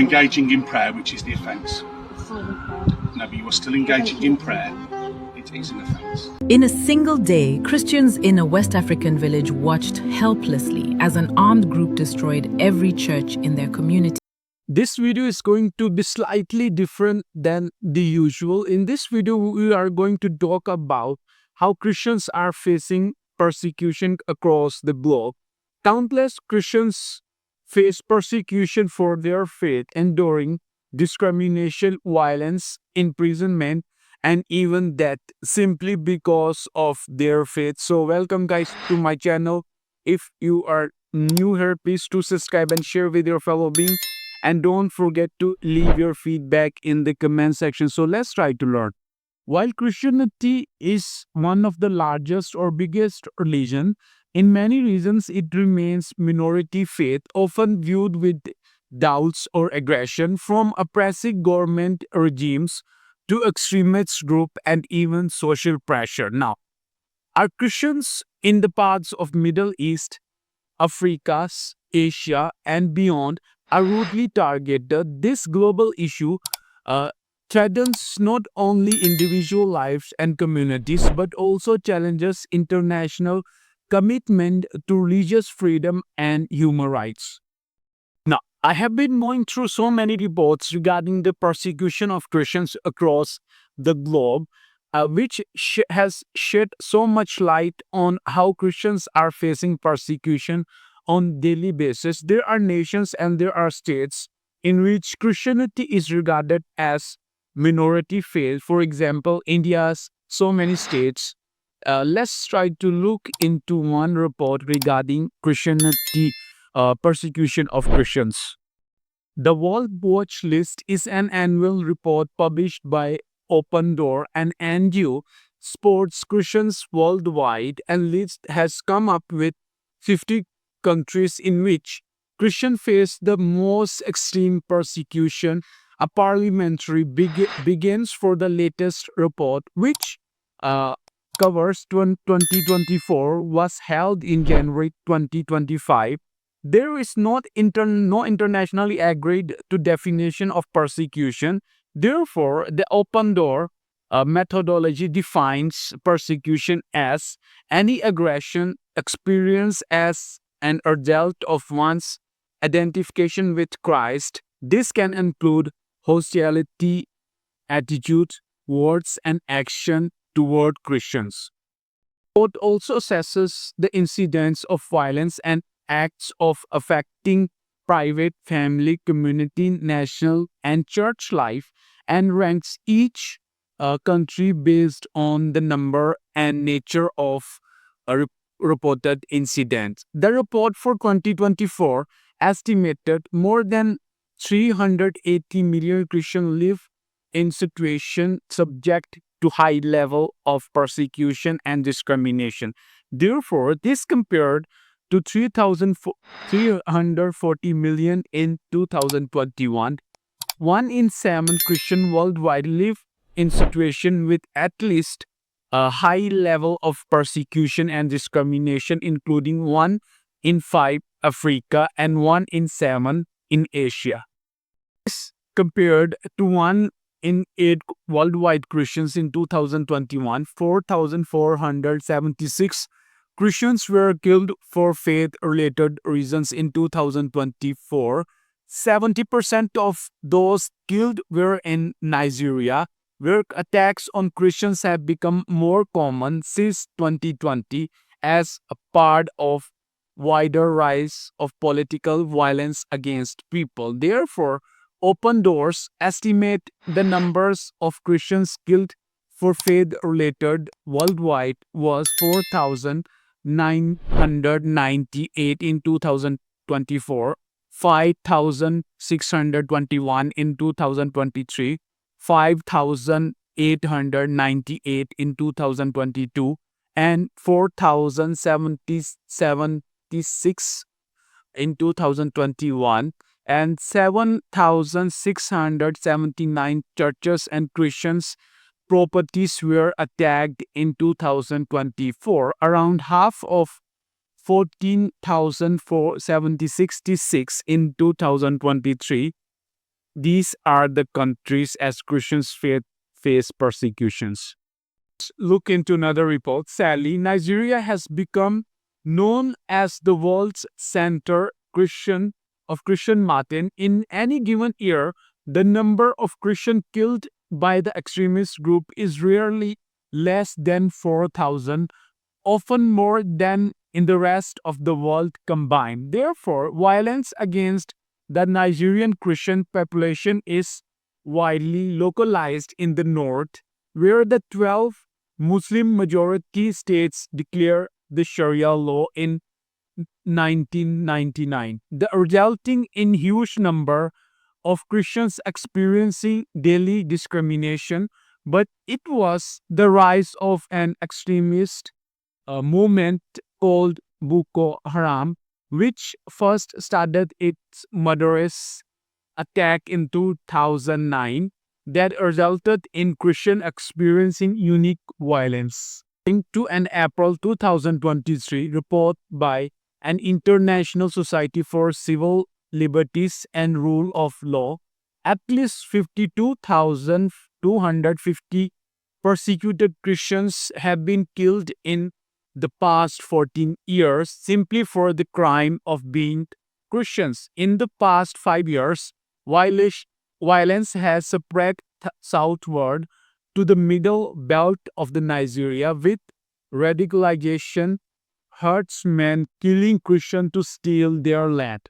engaging in prayer, which is the offence. No, but you are still engaging in prayer. It is an offence. In a single day, Christians in a West African village watched helplessly as an armed group destroyed every church in their community. This video is going to be slightly different than the usual. In this video, we are going to talk about how Christians are facing persecution across the globe. Countless Christians face persecution for their faith, enduring discrimination, violence, imprisonment, and even death simply because of their faith. So welcome guys to my channel. If you are new here, please do subscribe and share with your fellow beings. And don't forget to leave your feedback in the comment section. So let's try to learn. While Christianity is one of the largest or biggest religion, in many regions it remains minority faith, often viewed with doubts or aggression from oppressive government regimes to extremist group and even social pressure. Now, are Christians in the parts of Middle East, Africa, Asia, and beyond are rudely targeted? This global issue threatens not only individual lives and communities but also challenges international commitment to religious freedom and human rights. Now, I have been going through so many reports regarding the persecution of Christians across the globe, which has shed so much light on how Christians are facing persecution on daily basis. There are nations and there are states in which Christianity is regarded as minority faith. For example, India's so many states. Let's try to look into one report regarding Christianity persecution of Christians. The World Watch List is an annual report published by Open Door, an NGO supports Christians worldwide, and list has come up with 50 countries in which Christians face the most extreme persecution. A parliamentary begins for the latest report, which covers 2024, was held in January 2025. There is no internationally agreed to definition of persecution. Therefore, the Open Door methodology defines persecution as any aggression experienced as an result of one's identification with Christ. This can include hostility, attitude, words, and action toward Christians. It also assesses the incidents of violence and acts of affecting private, family, community, national, and church life, and ranks each country based on the number and nature of reported incidents. The report for 2024 estimated more than 380 million Christians live in situations subject to high level of persecution and discrimination. Therefore, this compared to 340 million in 2021. 1 in 7 Christians worldwide live in situation with at least a high level of persecution and discrimination, including 1 in 5 Africa and 1 in 7 in Asia. This compared to 1 in 8 worldwide Christians in 2021, 4,476 Christians were killed for faith-related reasons in 2024. 70% of those killed were in Nigeria, where attacks on Christians have become more common since 2020 as a part of wider rise of political violence against people. Therefore, Open Doors estimate the numbers of Christians killed for faith-related worldwide was 4,998 in 2024, 5,621 in 2023, 5,898 in 2022, and 4,076 in 2021, and 7,679 churches and Christians properties were attacked in 2024. Around half of 14,466 in 2023 these are the countries as Christians face persecutions. Look into another report. Sadly, Nigeria has become known as the world's center of Christian martyrs. In any given year, the number of Christians killed by the extremist group is rarely less than 4,000, often more than in the rest of the world combined. Therefore, violence against the Nigerian Christian population is widely localized in the north, where the 12 Muslim majority states declare the Sharia law in 1999, the resulting in huge number of Christians experiencing daily discrimination. But it was the rise of an extremist movement called Boko Haram, which first started its murderous attack in 2009 that resulted in Christian experiencing unique violence. To an April 2023 report by an International Society for Civil Liberties and Rule of Law, at least 52,250 persecuted Christians have been killed in the past 14 years simply for the crime of being Christians. In the past 5 years, violence has spread southward to the middle belt of the Nigeria, with radicalization, herdsmen killing Christians to steal their land.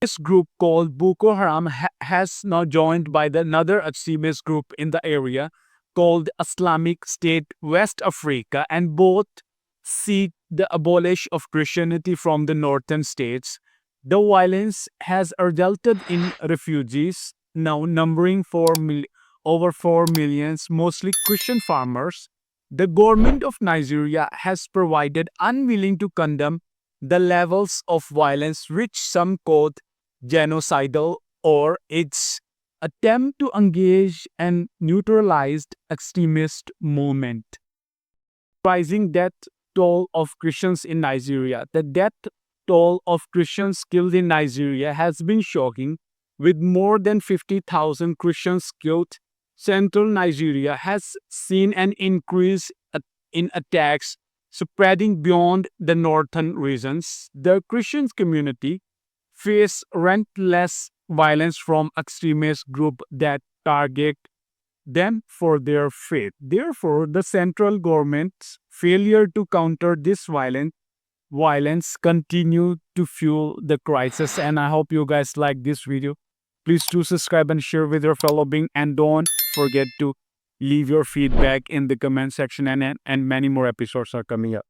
This group called Boko Haram has now joined by another extremist group in the area called Islamic State West Africa, and both seek the abolition of Christianity from the northern states. The violence has resulted in refugees now numbering over 4 million, mostly Christian farmers. The government of Nigeria has provided unwilling to condemn the levels of violence which some call genocidal, or its attempt to engage and neutralize extremist movement. Rising death toll of Christians in Nigeria. The death toll of Christians killed in Nigeria has been shocking, with more than 50,000 Christians killed. Central Nigeria has seen an increase in attacks spreading beyond the northern regions. The Christian community face relentless violence from extremist groups that target them for their faith. Therefore, the central government's failure to counter this violence continue to fuel the crisis. And I hope you guys like this video. Please do subscribe and share with your fellow being, and don't forget to leave your feedback in the comment section, and many more episodes are coming up.